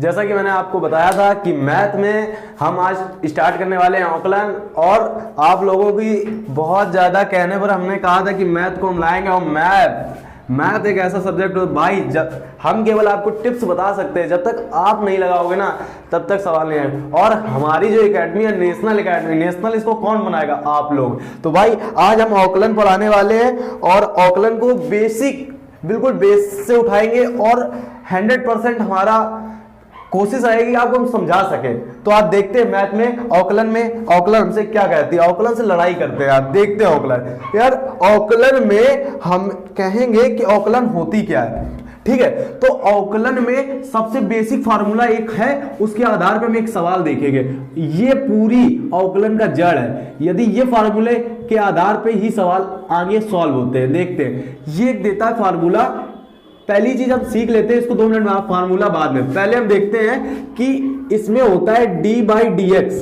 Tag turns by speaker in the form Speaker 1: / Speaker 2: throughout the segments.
Speaker 1: जैसा कि मैंने आपको बताया था कि मैथ में हम आज स्टार्ट करने वाले हैं आकलन, और आप लोगों की बहुत ज़्यादा कहने पर हमने कहा था कि मैथ को हम लाएंगे। और मैथ एक ऐसा सब्जेक्ट हो भाई, जब हम केवल आपको टिप्स बता सकते हैं, जब तक आप नहीं लगाओगे ना तब तक सवाल नहीं आएगा। और हमारी जो एकेडमी है नेशनल एकेडमी, नेशनल इसको कौन बनाएगा? आप लोग। तो भाई आज हम आकलन पढ़ाने वाले हैं और आकलन को बेसिक, बिल्कुल बेस से उठाएंगे और 100% हमारा कोशिश आएगी आपको हम समझा सके। तो आप देखते हैं मैथ में आकलन हमसे क्या कहती है, आकलन से लड़ाई करते हैं। आप देखते हैं आकलन, यार आकलन में हम कहेंगे कि आकलन होती क्या है, ठीक है। तो आकलन में सबसे बेसिक फार्मूला एक है, उसके आधार पर हम एक सवाल देखेंगे। ये पूरी आकलन का जड़ है, यदि ये फार्मूले के आधार पे ही सवाल आगे सॉल्व होते हैं। देखते हैं, ये देता है फार्मूला। पहली चीज हम सीख लेते हैं इसको 2 मिनट में, फार्मूला बाद में। पहले हम देखते हैं कि इसमें होता है d/dx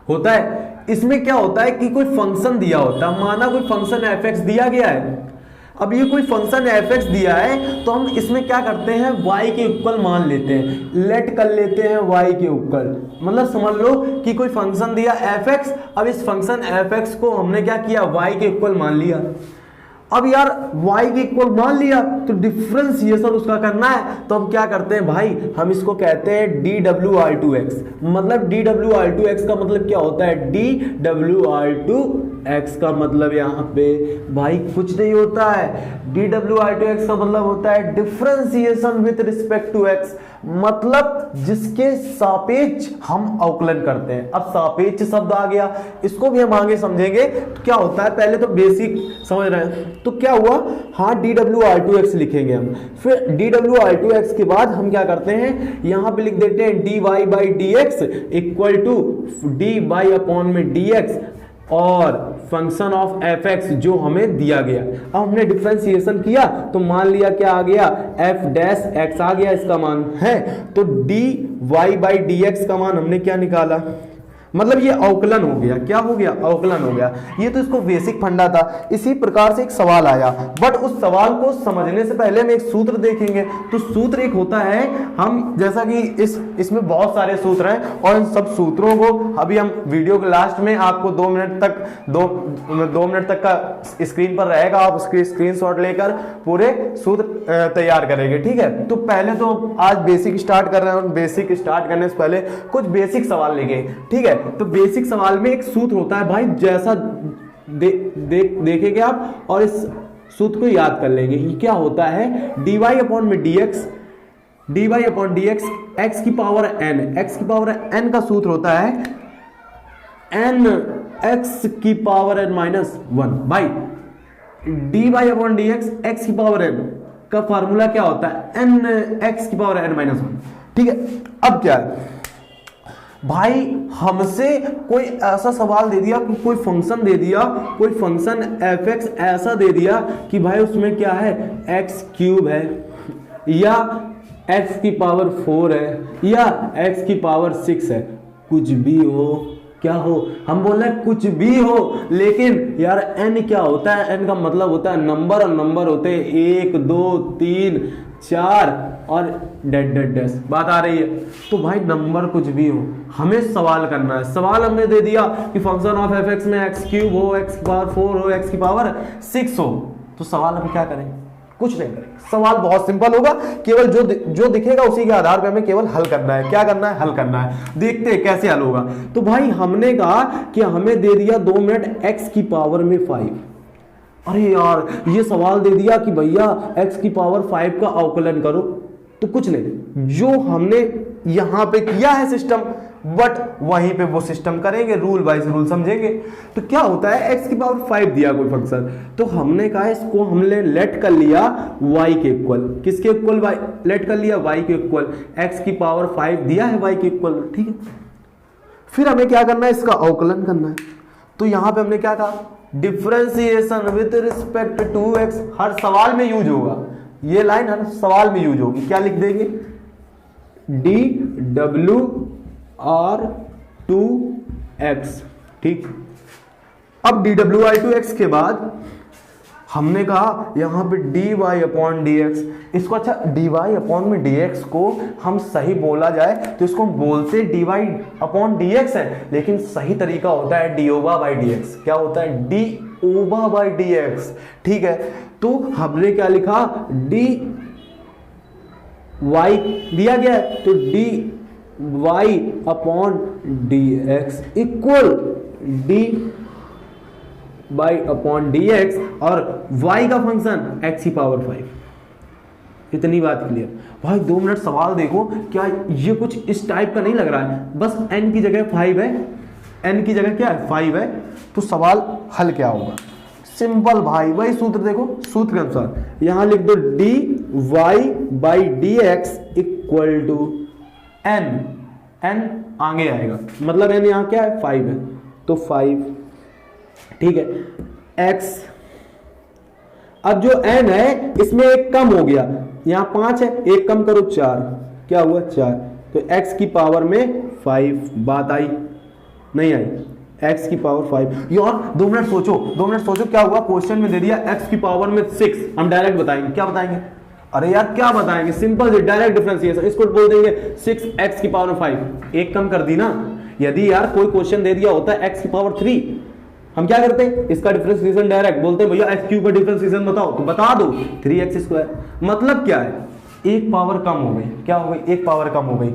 Speaker 1: होता है। इसमें क्या होता है कि कोई फंक्शन दिया होता है, माना कोई फंक्शन f(x) दिया गया है। अब ये कोई फंक्शन f(x) दिया है तो हम इसमें क्या करते हैं, y के इक्वल मान लेते हैं, लेट कर लेते हैं y के इक्वल। मतलब समझ लो कि कोई फंक्शन दिया f(x), अब इस फंक्शन f(x) को हमने क्या किया, y के इक्वल मान लिया। अब यार y के इक्वल मान लिया तो डिफरेंशिएशन उसका करना है, तो हम क्या करते हैं भाई, हम इसको कहते हैं dw/2x। मतलब dw/2x का मतलब क्या होता है, dw/2x का मतलब यहाँ पे भाई कुछ नहीं होता है, dw/2x का मतलब होता है differentiation with respect to x, मतलब जिसके सापेक्ष हम अवकलन करते हैं। अब सापेक्ष शब्द आ गया, इसको भी हम आगे समझेंगे तो क्या होता है, पहले तो बेसिक समझ रहे हैं। तो क्या हुआ, हाँ dw/2x लिखेंगे हम, फिर dw/2x के बाद हम क्या करते हैं, यहां पे लिख देते हैं dy/dx इक्वल टू dy/dx और फंक्शन ऑफ f(x) जो हमें दिया गया। अब हमने डिफरेंशिएशन किया तो मान लिया क्या आ गया, f'(x) आ गया, इसका मान है। तो dy/dx का मान हमने क्या निकाला, मतलब ये अवकलन हो गया। क्या हो गया, अवकलन हो गया। ये तो इसको बेसिक फंडा था। इसी प्रकार से एक सवाल आया, बट उस सवाल को समझने से पहले हम एक सूत्र देखेंगे। तो सूत्र एक होता है, हम जैसा कि इसमें बहुत सारे सूत्र हैं और इन सब सूत्रों को अभी हम वीडियो के लास्ट में आपको 2 मिनट तक का स्क्रीन पर रहेगा, आप उसकी स्क्रीनशॉट लेकर पूरे सूत्र तैयार करेंगे, ठीक है। तो पहले तो आज बेसिक स्टार्ट कर रहे हैं और बेसिक स्टार्ट करने से पहले कुछ बेसिक सवाल लेंगे, ठीक है। तो बेसिक सवाल में एक सूत्र होता है भाई, जैसा देखेंगे आप और इस सूत्र को याद कर लेंगे। ये क्या होता है, dy/dx x की पावर n का सूत्र होता है n x की पावर n -1। भाई dy/dx x की पावर n का फार्मूला क्या होता है, n x की पावर n -1, ठीक है। अब क्या है भाई, हमसे कोई ऐसा सवाल दे दिया, कोई फंक्शन दे दिया, कोई फंक्शन f(x) ऐसा दे दिया कि भाई उसमें क्या है, x³ है या x की पावर 4 है या x की पावर 6 है, कुछ भी हो, क्या हो, हम बोल रहे हैं कुछ भी हो। लेकिन यार n क्या होता है, n का मतलब होता है नंबर, और नंबर होते हैं 1 2 3 4 और डैश। बात आ रही है। तो भाई नंबर कुछ भी हो, हमें सवाल करना है। सवाल हमने दे दिया कि फंक्शन ऑफ f(x) में x³ हो, x की पावर 4 हो, x की पावर 6 हो। तो सवाल हम क्या करें, कुछ नहीं करें। सवाल बहुत सिंपल होगा, केवल जो दिखेगा उसी के आधार पर हमें केवल हल करना है। क्या करना है, हल करना है। देखते हैं कैसे हल होगा। तो भाई हमने कहा कि हमें दे दिया 2 मिनट x की पावर में 5। अरे यार ये सवाल दे दिया कि भैया x की पावर 5 का अवकलन करो, तो कुछ नहीं, जो हमने यहां पे किया है सिस्टम, बट वहीं पे वो सिस्टम करेंगे, रूल वाइज रूल समझेंगे। तो क्या होता है, x की पावर 5 दिया कोई फंक्शन, तो हमने कहा इसको हमने लेट कर लिया y के इक्वल। किसके इक्वल, y लेट कर लिया, y के इक्वल। x की पावर 5 दिया है y के इक्वल, ठीक है। फिर हमें क्या करना है, इसका अवकलन करना है। तो यहां पे हमने क्या कहा, differentiation with respect to x हर सवाल में यूज होगा। ये लाइन हर सवाल में यूज होगी। क्या लिख देंगे, dw/2x, ठीक। अब dw/2x के बाद हमने कहा यहाँ पे D Y upon D X, इसको अच्छा डी वाई अपॉन में डी एक्स को हम सही बोला जाए तो इसको हम बोलते D Y upon D X है, लेकिन सही तरीका होता है डी ओवा बाई डी एक्स। क्या होता है? डी ओवा बाई डी एक्स। ठीक है, तो हमने क्या लिखा? डी वाई दिया गया है तो D Y upon D X equal D by upon D X और y का फंक्शन x की पावर 5। इतनी बात क्लियर। भाई 2 मिनट सवाल देखो, क्या ये कुछ इस टाइप का नहीं लग रहा है? बस n की जगह 5 है, n की जगह क्या है? 5 है, तो सवाल हल क्या होगा? सिंपल भाई, वही सूत्र देखो, सूत्र के अनुसार यहां लिख दो D Y by D X equal to n, n आगे आएगा, मतलब n यहां क्या है? 5 है, तो 5। ठीक है, x अब जो n है इसमें एक कम हो गया, यहां 5 है, एक कम करो 4, क्या हुआ? 4, तो x की पावर में 5। बात आई? नहीं आई? x की पावर 5। यार 2 मिनट सोचो, 2 मिनट सोचो, क्या हुआ? क्वेश्चन में दे दिया x की पावर में 6, हम डायरेक्ट बताएंगे। क्या बताएंगे? अरे यार क्या बताएंगे? सिंपल से डायरेक्ट डिफरेंशिएशन, इसको बोल देंगे 6x की पावर 5, एक कम कर दी ना। यदि यार कोई क्वेश्चन दे दिया होता है x की पावर 3, हम क्या करते हैं? इसका डिफरेंशिएशन डायरेक्ट बोलते हैं, भैया x क्यूब का डिफरेंशिएशन बताओ, तो बता दो 3x स्क्वायर। मतलब क्या है? एक पावर कम हो गई। क्या हो गई? एक पावर कम हो गई।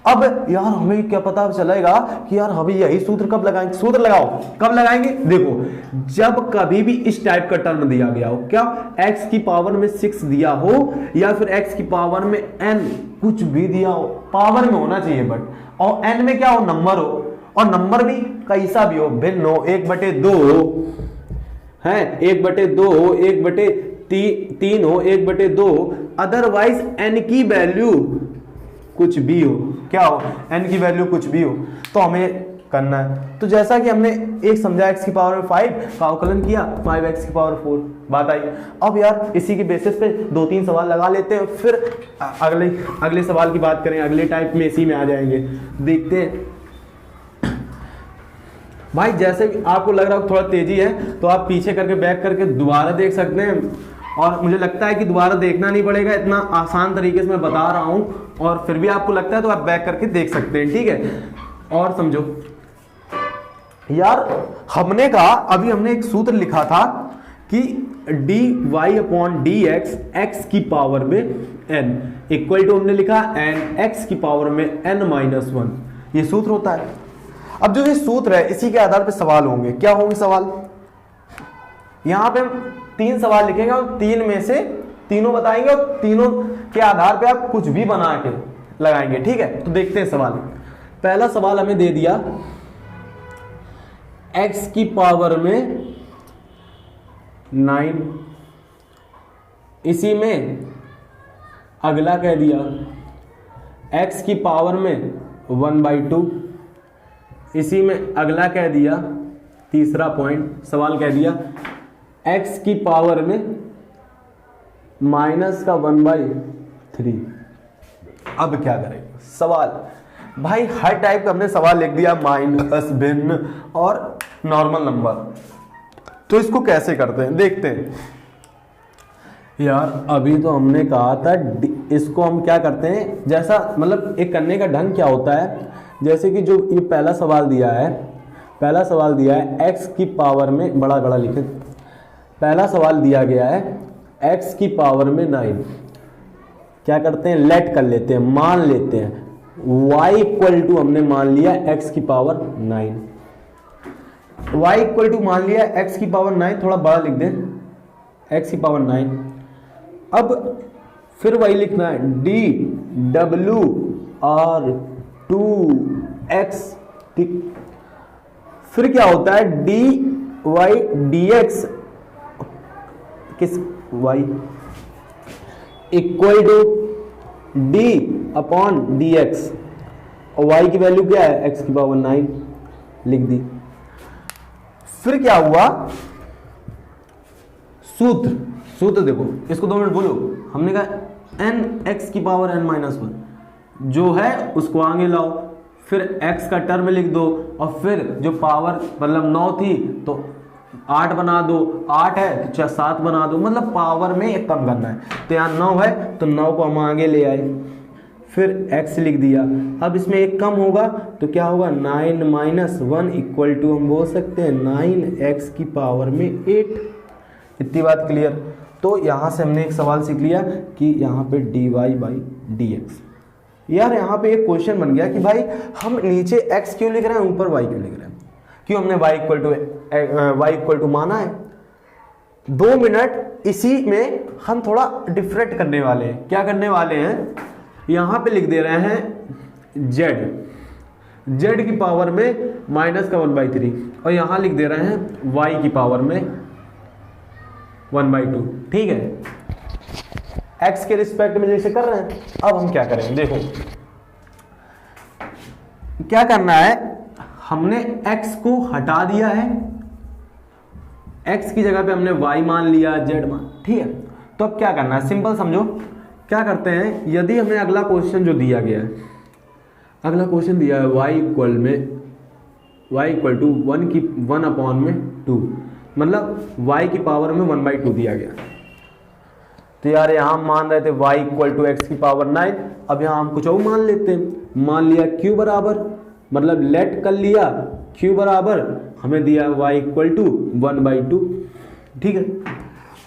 Speaker 1: अब यार हमें क्या पता चलेगा कि यार हमें यही सूत्र कब लगाएंगे? सूत्र लगाओ, कब लगाएंगे? देखो, जब कभी भी इस टाइप का टर्म दिया गया हो, क्या x की पावर में 6 दिया हो या फिर x की पावर में n कुछ भी दिया हो, पावर में होना चाहिए बट, और n में क्या हो? नंबर हो, और नंबर भी कैसा भी हो, भिन्न हो, 1/2 है, 1/2 हो, 1/3 हो, 1/2, अदरवाइज n की वैल्यू कुछ भी हो। क्या हो? n की वैल्यू कुछ भी हो, तो हमें करना है। तो जैसा कि हमने एक समझा x की पावर में 5 का अवकलन किया 5x की पावर 4, बात आई। अब यार इसी के बेसिस पे 2-3 सवाल लगा लेते हैं, फिर अगले सवाल की बात करें, अगले टाइप में इसी में आ जाएंगे। देखते हैं भाई, जैसे भी आपको लग रहा हो थोड़ा तेजी है तो आप पीछे करके बैक करके दोबारा देख सकते हैं, और मुझे लगता है कि दोबारा देखना नहीं पड़ेगा, इतना आसान तरीके से मैं बता रहा हूं, और फिर भी आपको लगता है तो आप बैक करके देख सकते हैं। ठीक है, और समझो यार, हमने कहा अभी हमने एक सूत्र लिखा था कि D Y upon D X X की पावर में n इक्वल टू, हमने लिखा n x की पावर में n-1, ये सूत्र होता है। अब जो ये सूत्र है इसी के आधार पे सवाल होंगे। क्या होंगे सवाल? यहां पे हम 3 सवाल लिखेंगे और 3 में से तीनों बताएंगे, और तीनों के आधार पे आप कुछ भी बना के लगाएंगे। ठीक है, तो देखते हैं सवाल। पहला सवाल हमें दे दिया x की पावर में 9, इसी में अगला कह दिया x की पावर में 1/2, इसी में अगला कह दिया, तीसरा पॉइंट सवाल कह दिया x की पावर में -1/3। अब क्या करें सवाल? भाई हर टाइप का हमने सवाल लिख दिया, माइनस, भिन्न और नॉर्मल नंबर। तो इसको कैसे करते हैं देखते हैं। यार अभी तो हमने कहा था इसको हम क्या करते हैं, जैसा मतलब एक करने का ढंग क्या होता है, जैसे कि जो ये पहला सवाल दिया है, पहला सवाल दिया है x की पावर में, बड़ा बड़ा लिखे, पहला सवाल दिया गया है x की पावर में 9। क्या करते हैं? लेट कर लेते हैं, मान लेते हैं y इक्वल टू, हमने मान लिया x की पावर 9, y इक्वल टू मान लिया x की पावर 9, थोड़ा बड़ा लिख दें, x की पावर 9। अब फिर वही लिखना है dWr2x, ठीक। फिर क्या होता है dy dx किस y equal to d upon dx, और y की वैल्यू क्या है? x की पावर 9 लिख दी। फिर क्या हुआ? सूत्र देखो, इसको 2 मिनट बोलो। हमने कहा n x की पावर n-1 जो है उसको आगे लाओ, फिर x का टर्म लिख दो, और फिर जो पावर मतलब 9 थी तो 8 बना दो, 8 है तो 7 बना दो, मतलब पावर में एक कम करना है। तो यहाँ 9 है तो 9 को हम आगे ले आए, फिर x लिख दिया। अब इसमें एक कम होगा तो क्या होगा, 9 माइनस 1 इक्वल टू हम बोल सकते हैं 9x की पावर में 8। इतनी बात क्लियर। तो यहाँ से हमने एक सवाल सीख लिया कि यहाँ पे dy बाई dx। यार यहाँ पे एक क्वेश्चन बन गया कि भाई हम नीचे x क्यों लिख रहे हैं, ऊपर y क्यों लिख रहे हैं, क्यों हमने y इक्वल टू माना है। 2 मिनट इसी में हम थोड़ा डिफरेंट करने वाले हैं। क्या करने वाले हैं, यहाँ पे लिख दे रहे हैं z की पावर में माइनस का 1/3 और यहाँ लिख दे रहे हैं y की पावर में 1/2। ठीक है, x के रिस्पेक्ट में जैसे कर रहे हैं। अब हम क्या करेंगे, देखो क्या करना है, हमने x को हटा दिया है, x की जगह पे हमने y मान लिया, z मान। ठीक है, तो अब क्या करना है, सिंपल समझो। क्या करते हैं, यदि हमें अगला क्वेश्चन जो दिया गया है, अगला क्वेश्चन दिया है y इक्वल टू 1/2, मतलब y की पावर में 1/2 दिया गया। तो यार यहाँ हम मान रहे थे y इक्वल टू x की पावर 9। अब यहाँ हम कुछ और मान लेते हैं, मान लिया q बराबर, मतलब लेट कर लिया q बराबर, हमें दिया y इक्वल टू 1/2। ठीक है,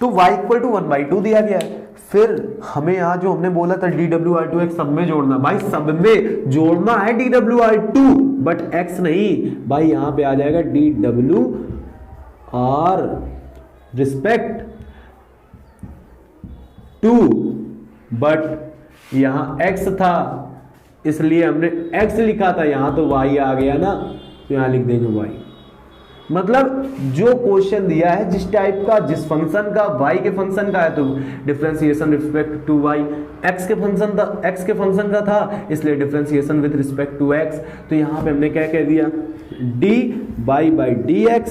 Speaker 1: तो y इक्वल टू 1/2 दिया गया है। फिर हमें यहाँ जो हमने बोला था dw/2 x सब में जोड़ना, भाई सब में जोड़ना है dw/2, बट x नहीं। भाई यहाँ पे आ जाएगा dw/r रिस्पेक्ट टू, बट यहाँ x था इसलिए हमने x लिखा था, यहाँ तो y आ गया ना, तो यहाँ लिख देंगे y। मतलब जो क्वेश्चन दिया है जिस टाइप का, जिस फंक्शन का, y के फंक्शन का है तो differentiation respect to y, x के फंक्शन का था इसलिए differentiation with respect to x। तो यहाँ पे हमने क्या कह दिया, dy बाई dx,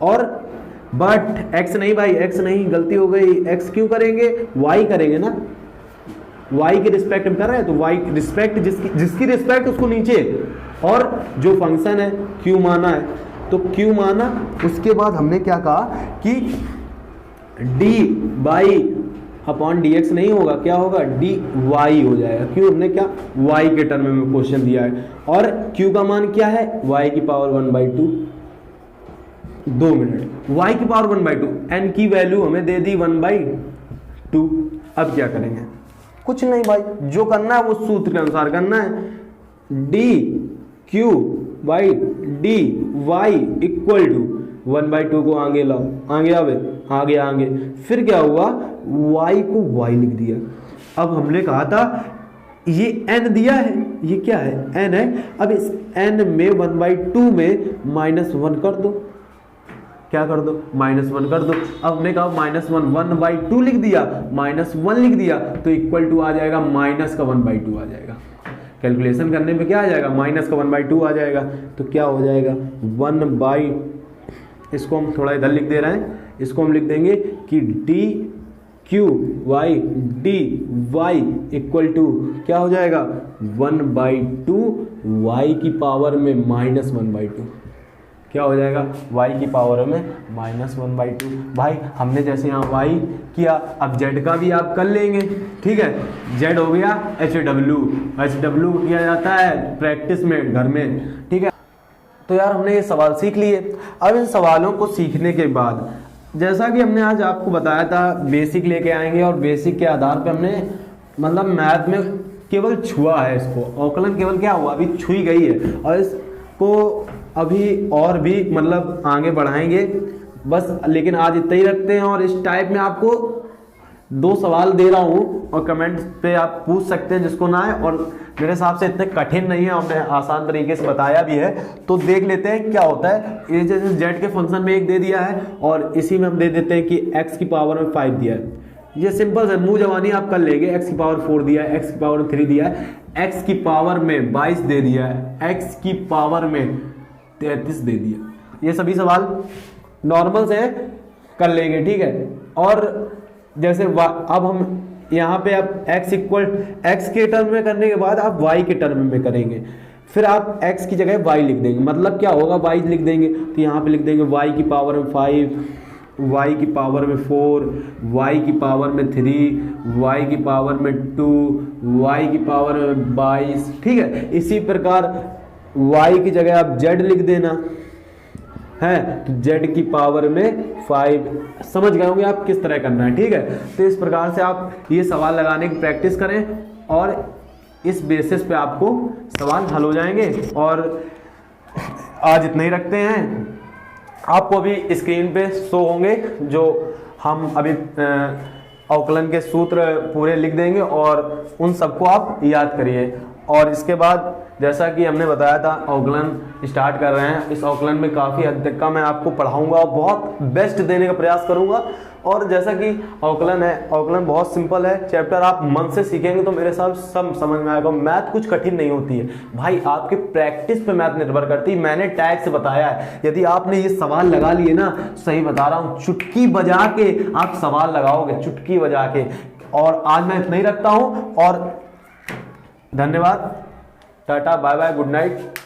Speaker 1: और बट x नहीं भाई, x नहीं, गलती हो गई, x क्यों करेंगे, y करेंगे ना, y के रिस्पेक्ट में कर रहे हैं तो y रिस्पेक्ट, जिसकी रिस्पेक्ट उसको नीचे, और जो फंक्शन है q माना है तो q माना। उसके बाद हमने क्या कहा कि d बाई अपॉन dx नहीं होगा, क्या होगा, dy हो जाएगा। क्यों, हमने क्या y के टर्म में क्वेश्चन दिया है, और q का मान क्या है, y की पावर 1/2। 2 मिनट, y की पावर 1/2, n की वैल्यू हमें दे दी 1/2। अब क्या करेंगे, कुछ नहीं भाई, जो करना है वो सूत्र के अनुसार करना है, dq by dy equal to 1/2 को आगे लाओ, आगे आगे, फिर क्या हुआ, y को y लिख दिया। अब हमने कहा था ये n दिया है, ये क्या है, n है। अब इस n में 1/2 में -1 कर दो, क्या कर दो, -1 कर दो। अब हमने कहा -1 1/2 लिख दिया, -1 लिख दिया तो इक्वल टू आ जाएगा माइनस का 1/2 आ जाएगा। कैलकुलेशन करने में क्या आ जाएगा, माइनस का 1/2 आ जाएगा। तो क्या हो जाएगा, 1/, इसको हम थोड़ा इधर लिख दे रहे हैं, इसको हम लिख देंगे कि dq y dy equal to क्या हो जाएगा, 1/2 y की पावर में -1/2। क्या हो जाएगा, y की पावर में -1/2। भाई हमने जैसे यहाँ y किया, अब z का भी आप कर लेंगे। ठीक है, z हो गया HW किया जाता है प्रैक्टिस में, घर में। ठीक है, तो यार हमने ये सवाल सीख लिए। अब इन सवालों को सीखने के बाद, जैसा कि हमने आज आपको बताया था, बेसिक लेके आएंगे और बेसिक के आधार पे हमने मतलब मैथ में केवल छुआ है इसको, औकलन केवल क्या हुआ, अभी छुई गई है, और इसको अभी और भी मतलब आगे बढ़ाएंगे बस। लेकिन आज इतना ही रखते हैं, और इस टाइप में आपको 2 सवाल दे रहा हूँ और कमेंट्स पे आप पूछ सकते हैं जिसको ना है, और मेरे हिसाब से इतने कठिन नहीं है, हमने आसान तरीके से बताया भी है। तो देख लेते हैं क्या होता है। ये जैसे z के फंक्शन में 1 दे दिया है, और इसी में हम दे देते हैं कि x की पावर में 5 दिया है। ये सिंपल है, मुंह जवानी आप कर लेंगे। x की पावर 4 दिया है, x की पावर में 3 दिया है, x की पावर में 22 दे दिया है, x की पावर में 33 दे दिया। ये सभी सवाल नॉर्मल से कर लेंगे। ठीक है, और जैसे अब हम यहाँ पे आप x के टर्म में करने के बाद आप y के टर्म में करेंगे। फिर आप x की जगह y लिख देंगे। मतलब क्या होगा, y लिख देंगे तो यहाँ पे लिख देंगे y की पावर में 5, y की पावर में 4, y की पावर में 3, y की पावर में 2, y की पावर में 22। ठीक है, इसी प्रकार y की जगह आप z लिख देना है, तो z की पावर में 5। समझ गए होंगे आप किस तरह करना है। ठीक है, तो इस प्रकार से आप ये सवाल लगाने की प्रैक्टिस करें और इस बेसिस पे आपको सवाल हल हो जाएंगे। और आज इतना ही रखते हैं। आपको अभी स्क्रीन पे शो होंगे जो हम अभी अवकलन के सूत्र पूरे लिख देंगे और उन सबको आप याद करिए। और इसके बाद जैसा कि हमने बताया था अवकलन स्टार्ट कर रहे हैं। इस अवकलन में काफ़ी हद तक का मैं आपको पढ़ाऊंगा और बहुत बेस्ट देने का प्रयास करूंगा। और जैसा कि अवकलन है, अवकलन बहुत सिंपल है, चैप्टर आप मन से सीखेंगे तो मेरे साथ सब समझ में आएगा। मैथ कुछ कठिन नहीं होती है भाई, आपके प्रैक्टिस पे मैथ निर्भर करती है। मैंने टैग से बताया है, यदि आपने ये सवाल लगा लिए ना, सही बता रहा हूँ, चुटकी बजा के आप सवाल लगाओगे, चुटकी बजा के। और आज मैं इतना ही रखता हूँ और धन्यवाद, tata bye bye, good night.